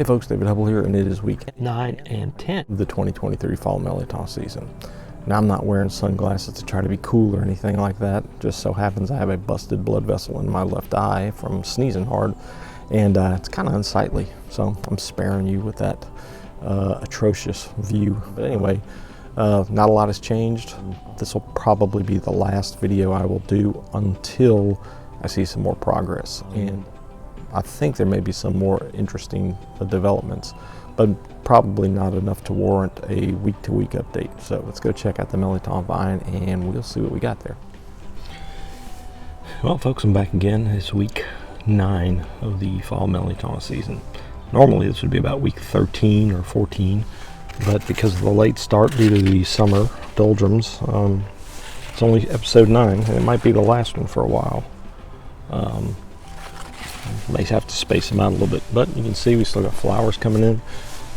Hey folks, David Hubbell here, and it is week 9 and 10 of the 2023 fall Mirliton season. Now, I'm not wearing sunglasses to try to be cool or anything like that. Just so happens I have a busted blood vessel in my left eye from sneezing hard, and it's kind of unsightly, so I'm sparing you with that atrocious view. But anyway, not a lot has changed. This will probably be the last video I will do until I see some more progress, and I think there may be some more interesting developments, but probably not enough to warrant a week-to-week update. So let's go check out the Mirliton vine and we'll see what we got there. Well folks, I'm back again. It's week 9 of the fall Mirliton season. Normally this would be about week 13 or 14, but because of the late start due to the summer doldrums, it's only episode 9, and it might be the last one for a while. May have to space them out a little bit, but you can see we still got flowers coming in.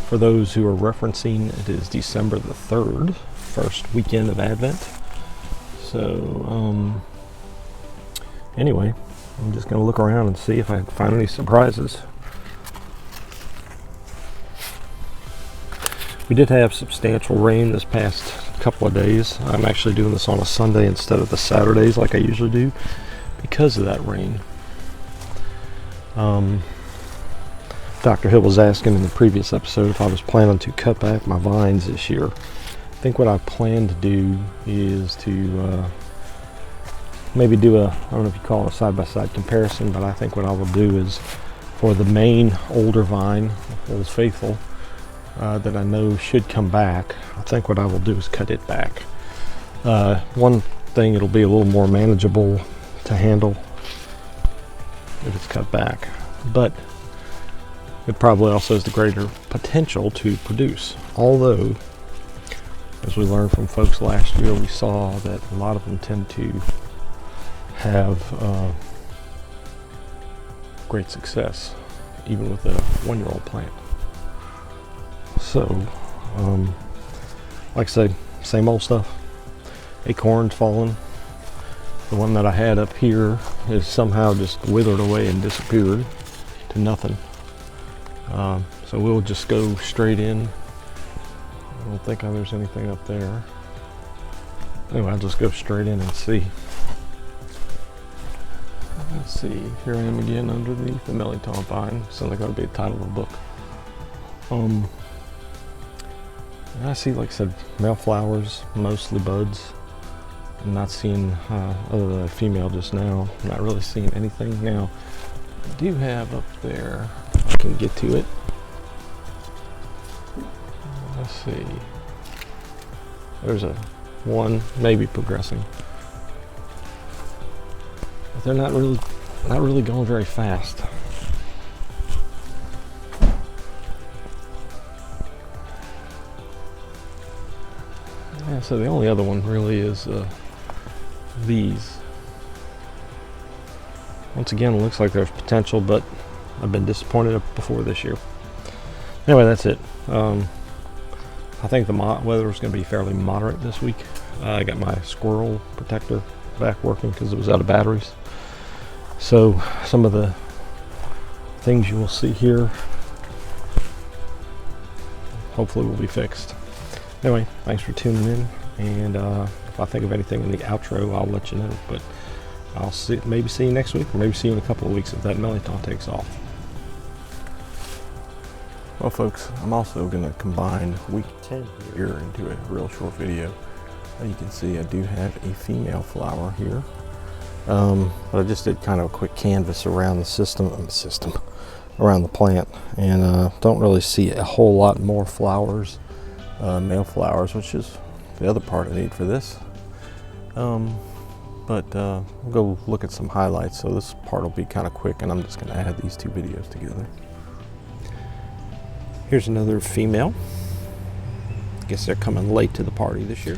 For those who are referencing, it is December the 3rd, first weekend of Advent. So anyway, I'm just going to look around and see if I can find any surprises. We did have substantial rain this past couple of days. I'm actually doing this on a Sunday instead of the Saturdays like I usually do because of that rain. Dr. Hill was asking in the previous episode if I was planning to cut back my vines this year. I think what I plan to do is to maybe do I don't know if you call it a side-by-side comparison, but I think what I will do is for the main older vine, Old Faithful, that I know should come back, I think what I will do is cut it back. One thing, it'll be a little more manageable to handle if it's cut back, but it probably also has the greater potential to produce. Although, as we learned from folks last year, we saw that a lot of them tend to have great success, even with a 1-year-old plant. So, like I said, same old stuff. Acorns falling. The one that I had up here is somehow just withered away and disappeared to nothing. So we'll just go straight in. I don't think there's anything up there. Anyway, I'll just go straight in and see. Let's see, here I am again underneath the Mirliton vine. Sounds like that would be the title of a book. I see, like I said, male flowers, mostly buds. I'm not seeing, other than a female just now, I'm not really seeing anything. Now, I do have up there, I can get to it. Let's see. There's one maybe progressing. But they're not really going very fast. Yeah, so the only other one really is these. Once again, it looks like there's potential, but I've been disappointed before this year. Anyway, that's it. I think the weather is going to be fairly moderate this week. I got my squirrel protector back working because it was out of batteries. So some of the things you will see here hopefully will be fixed. Anyway, thanks for tuning in, and if I think of anything in the outro, I'll let you know, but I'll maybe see you next week, or maybe see you in a couple of weeks if that Mirliton takes off. Well folks, I'm also going to combine week 10 here into a real short video. You can see I do have a female flower here, but I just did kind of a quick canvas around the around the plant, and don't really see a whole lot more flowers, male flowers, which is the other part I need for this. But we'll go look at some highlights, so this part will be kind of quick, and I'm just going to add these two videos together. Here's another female. I guess they're coming late to the party this year.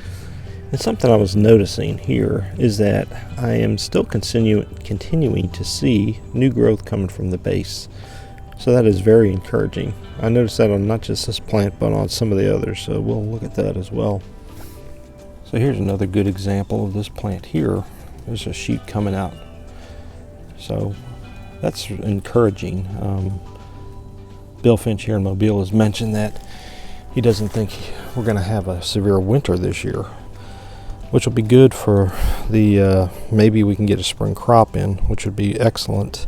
And something I was noticing here is that I am still continuing to see new growth coming from the base. So that is very encouraging. I noticed that on not just this plant, but on some of the others, so we'll look at that as well. So here's another good example of this plant here. There's a shoot coming out. So that's encouraging. Bill Finch here in Mobile has mentioned that he doesn't think we're going to have a severe winter this year, which will be good for the maybe we can get a spring crop in, which would be excellent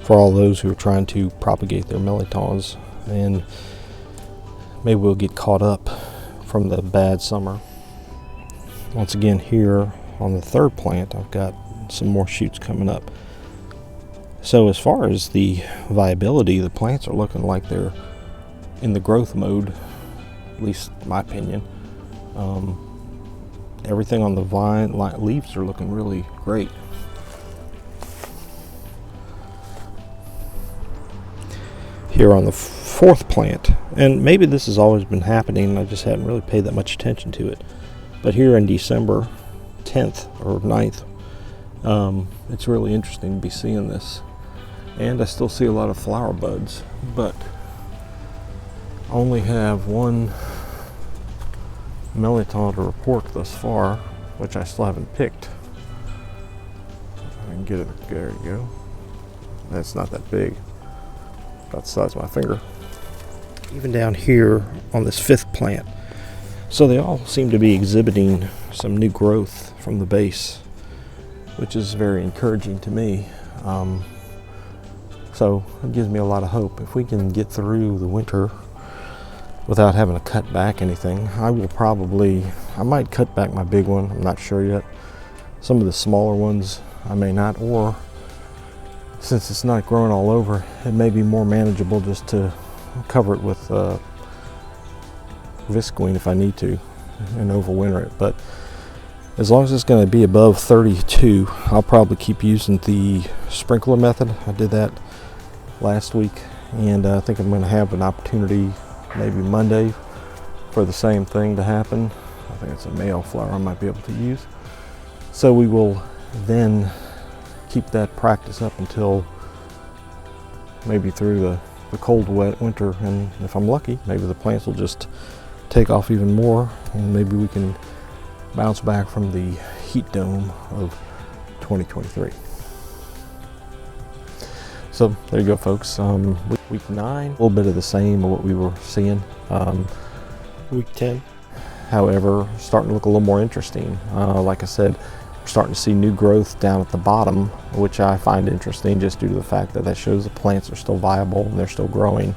for all those who are trying to propagate their melitons, and maybe we'll get caught up from the bad summer. Once again, here on the third plant, I've got some more shoots coming up. So as far as the viability, the plants are looking like they're in the growth mode, at least in my opinion. Everything on the vine leaves are looking really great. Here on the fourth plant, and maybe this has always been happening and I just haven't really paid that much attention to it, but here in December 10th or 9th, it's really interesting to be seeing this. And I still see a lot of flower buds, but I only have one Mirliton to report thus far, which I still haven't picked. I can get it. There you go. That's not that big. About the size of my finger. Even down here on this fifth plant. So they all seem to be exhibiting some new growth from the base, which is very encouraging to me. So it gives me a lot of hope. If we can get through the winter without having to cut back anything, I might cut back my big one. I'm not sure yet. Some of the smaller ones I may not, or since it's not growing all over, it may be more manageable just to cover it with visqueen if I need to and overwinter it. But as long as it's going to be above 32, I'll probably keep using the sprinkler method. I did that last week, and I think I'm going to have an opportunity maybe Monday for the same thing to happen. I think it's a male flower I might be able to use. So we will then keep that practice up until maybe through the cold, wet winter, and if I'm lucky, maybe the plants will just take off even more, and maybe we can bounce back from the heat dome of 2023. So there you go, folks. Week 9, a little bit of the same of what we were seeing. Week 10, however, starting to look a little more interesting. Like I said, we're starting to see new growth down at the bottom, which I find interesting just due to the fact that shows the plants are still viable and they're still growing.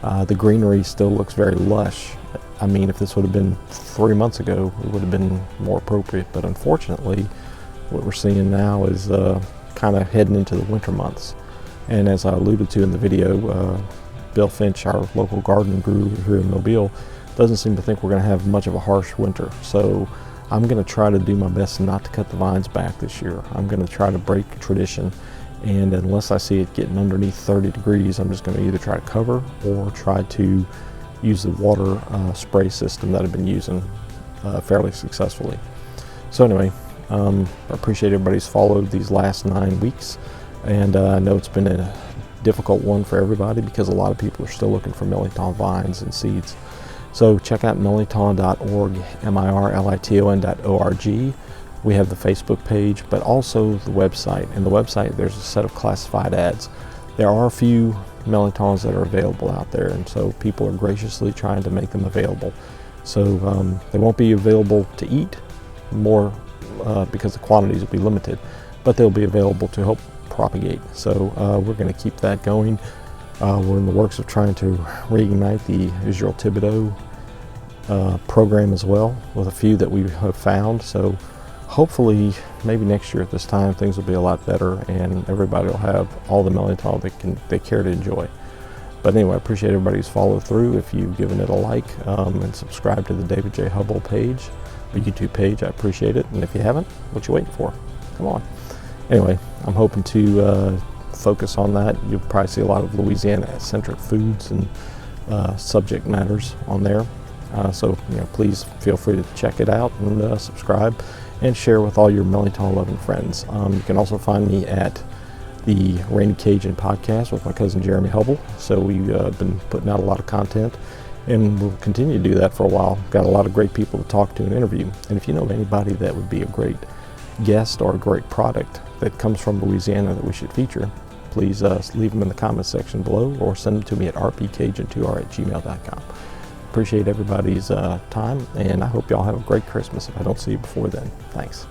The greenery still looks very lush. I mean, if this would have been 3 months ago, it would have been more appropriate, but unfortunately, what we're seeing now is kind of heading into the winter months. And as I alluded to in the video, Bill Finch, our local garden guru here in Mobile, doesn't seem to think we're going to have much of a harsh winter. So I'm going to try to do my best not to cut the vines back this year. I'm going to try to break tradition, and unless I see it getting underneath 30 degrees, I'm just going to either try to cover or try to use the water spray system that I've been using fairly successfully. So anyway, I appreciate everybody's followed these last 9 weeks, and I know it's been a difficult one for everybody because a lot of people are still looking for Mirliton vines and seeds. So check out mirliton.org, mirliton.org. We have the Facebook page, but also the website. And the website, there's a set of classified ads. There are a few Mirlitons that are available out there, and so people are graciously trying to make them available. So they won't be available to eat more because the quantities will be limited, but they'll be available to help propagate. So we're going to keep that going. We're in the works of trying to reignite the Ishreal Thibodeaux program as well, with a few that we have found. So hopefully maybe next year at this time things will be a lot better and everybody will have all the Mirliton they care to enjoy. But anyway, I appreciate everybody's follow through. If you've given it a like and subscribe to the David J. Hubbell page, the YouTube page, I appreciate it. And if you haven't, what you waiting for? Come on. Anyway, I'm hoping to focus on that. You'll probably see a lot of Louisiana-centric foods and subject matters on there. So please feel free to check it out and subscribe and share with all your Mirliton-loving friends. You can also find me at the Rainy Cajun podcast with my cousin Jeremy Hubbell. So we've been putting out a lot of content, and we'll continue to do that for a while. Got a lot of great people to talk to and interview. And if you know of anybody that would be a great guest or a great product that comes from Louisiana that we should feature, please leave them in the comments section below or send them to me at rpcajun2r@gmail.com. Appreciate everybody's time, and I hope y'all have a great Christmas if I don't see you before then. Thanks.